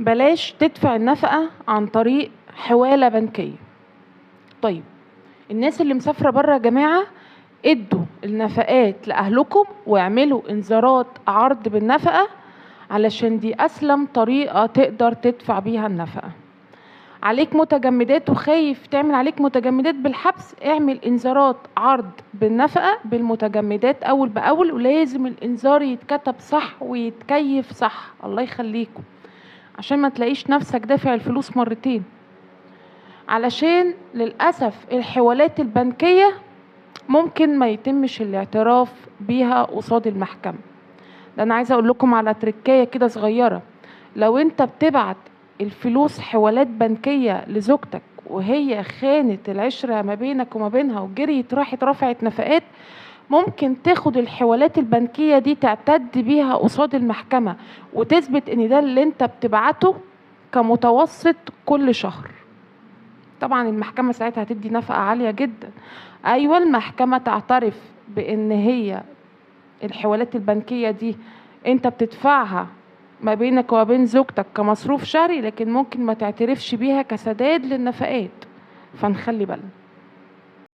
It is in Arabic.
بلاش تدفع النفقة عن طريق حوالة بنكية. طيب الناس اللي مسافرة برا يا جماعة، ادوا النفقات لأهلكم واعملوا انذارات عرض بالنفقة، علشان دي أسلم طريقة تقدر تدفع بيها النفقة. عليك متجمدات وخايف تعمل عليك متجمدات بالحبس، اعمل انذارات عرض بالنفقة بالمتجمدات أول بأول، ولازم الانذار يتكتب صح ويتكيف صح، الله يخليكم، عشان ما تلاقيش نفسك دافع الفلوس مرتين. علشان للأسف الحوالات البنكية ممكن ما يتمش الاعتراف بيها قصاد المحكمة. ده أنا عايزة أقول لكم على تركاية كده صغيرة. لو أنت بتبعت الفلوس حوالات بنكية لزوجتك وهي خانت العشرة ما بينك وما بينها وجريت راحت رفعت نفقات، ممكن تاخد الحوالات البنكية دي تعتد بيها قصاد المحكمة وتثبت ان ده اللي انت بتبعته كمتوسط كل شهر. طبعا المحكمة ساعتها هتدي نفقة عالية جدا. ايوه المحكمة تعترف بان هي الحوالات البنكية دي انت بتدفعها ما بينك وما بين زوجتك كمصروف شهري، لكن ممكن ما تعترفش بيها كسداد للنفقات، فنخلي بالنا.